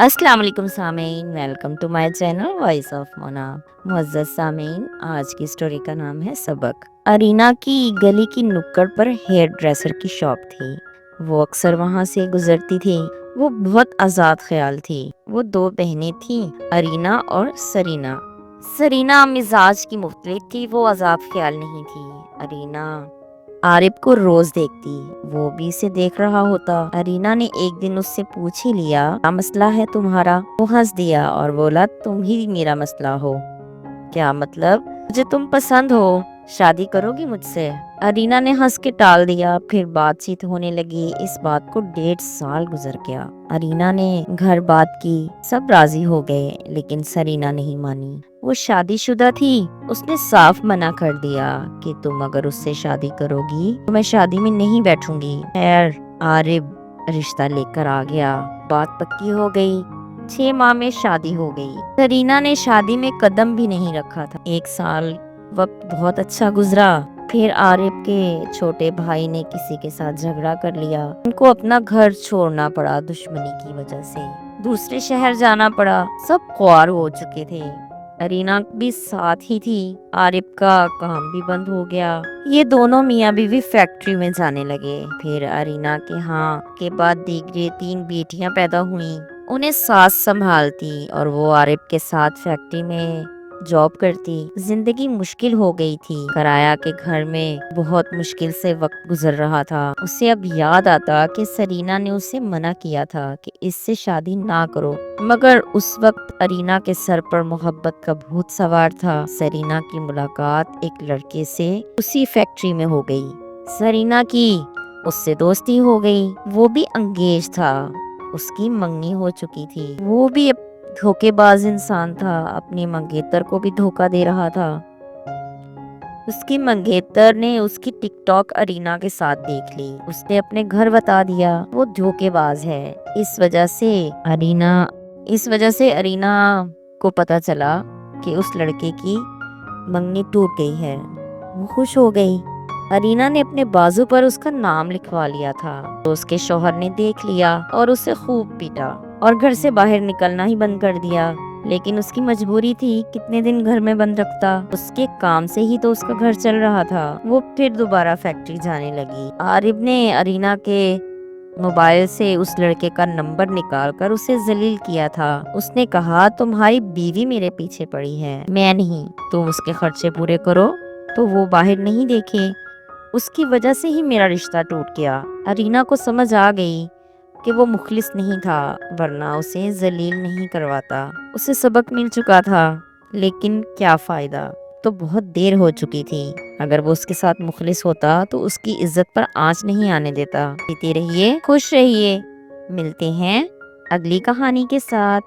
السلام علیکم سامعین، welcome to my channel voice of Mona. معزز سامعین، آج کی سٹوری کا نام ہے سبق۔ ارینا کی گلی کی نکڑ پر ہیئر ڈریسر کی شاپ تھی۔ وہ اکثر وہاں سے گزرتی تھی۔ وہ بہت آزاد خیال تھی۔ وہ دو بہنیں تھیں، ارینا اور سرینا۔ سرینا مزاج کی مختلف تھی، وہ آزاد خیال نہیں تھی۔ ارینا عارف کو روز دیکھتی، وہ بھی اسے دیکھ رہا ہوتا۔ ارینا نے ایک دن اس سے پوچھ ہی لیا، کیا مسئلہ ہے تمہارا؟ وہ ہنس دیا اور بولا، تم ہی میرا مسئلہ ہو۔ کیا مطلب؟ مجھے تم پسند ہو، شادی کرو گی مجھ سے؟ ارینا نے ہنس کے ٹال دیا۔ پھر بات چیت ہونے لگی۔ اس بات کو 1.5 سال گزر گیا۔ ارینا نے گھر بات کی، سب راضی ہو گئے، لیکن سرینا نہیں مانی۔ وہ شادی شدہ تھی۔ اس نے صاف منع کر دیا کہ تم اگر اس سے شادی کرو گی تو میں شادی میں نہیں بیٹھوں گی۔ خیر، عارف رشتہ لے کر آ گیا۔ بات پکی ہو گئی۔ 6 ماہ میں شادی ہو گئی۔ سرینا نے شادی میں قدم بھی نہیں رکھا تھا۔ 1 سال وقت بہت اچھا گزرا۔ پھر عارف کے چھوٹے بھائی نے کسی کے ساتھ جھگڑا کر لیا۔ ان کو اپنا گھر چھوڑنا پڑا دشمنی کی وجہ سے۔ دوسرے شہر جانا پڑا۔ سب خوار ہو چکے تھے۔ ارینا بھی ساتھ ہی تھی۔ عارف کا کام بھی بند ہو گیا۔ یہ دونوں میاں بیوی فیکٹری میں جانے لگے۔ پھر ارینا کے ہاں کے بعد دیگرے 3 بیٹیاں پیدا ہوئیں۔ انہیں ساس سنبھالتی اور وہ عارف کے ساتھ فیکٹری میں جاب کرتی۔ زندگی مشکل ہو گئی تھی۔ کرایہ کے گھر میں بہت مشکل سے وقت گزر رہا تھا۔ اسے اب یاد آتا کہ سرینا نے اسے منع کیا تھا کہ اس سے شادی نہ کرو، مگر اس وقت ارینا کے سر پر محبت کا بھوت سوار تھا۔ سرینا کی ملاقات ایک لڑکے سے اسی فیکٹری میں ہو گئی۔ سرینا کی اس سے دوستی ہو گئی۔ وہ بھی انگیج تھا۔ اس کی منگنی ہو چکی تھی۔ وہ بھی دھوکے باز انسان تھا، اپنی منگیتر کو بھی دھوکا دے رہا تھا۔ اس کی منگیتر نے اس کی ٹک ٹاک ارینا کے ساتھ دیکھ لی۔ اس نے اپنے گھر بتا دیا۔ وہ دھوکے باز ہے۔ اس وجہ سے ارینا کو پتا چلا کہ اس لڑکے کی منگنی ٹوٹ گئی ہے۔ وہ خوش ہو گئی۔ ارینا نے اپنے بازو پر اس کا نام لکھوا لیا تھا۔ تو اس کے شوہر نے دیکھ لیا اور اسے خوب پیٹا اور گھر سے باہر نکلنا ہی بند کر دیا۔ لیکن اس کی مجبوری تھی، کتنے دن گھر میں بند رکھتا؟ اس کے کام سے ہی تو اس کا گھر چل رہا تھا۔ وہ پھر دوبارہ فیکٹری جانے لگی۔ عارف نے ارینا کے موبائل سے اس لڑکے کا نمبر نکال کر اسے ذلیل کیا تھا۔ اس نے کہا، تمہاری بیوی میرے پیچھے پڑی ہے، میں نہیں۔ تم اس کے خرچے پورے کرو تو وہ باہر نہیں دیکھے۔ اس کی وجہ سے ہی میرا رشتہ ٹوٹ گیا۔ ارینا کو سمجھ آ گئی کہ وہ مخلص نہیں تھا، ورنہ اسے ذلیل نہیں کرواتا۔ اسے سبق مل چکا تھا، لیکن کیا فائدہ؟ تو بہت دیر ہو چکی تھی۔ اگر وہ اس کے ساتھ مخلص ہوتا تو اس کی عزت پر آنچ نہیں آنے دیتا۔ جیتے رہیے، خوش رہیے۔ ملتے ہیں اگلی کہانی کے ساتھ۔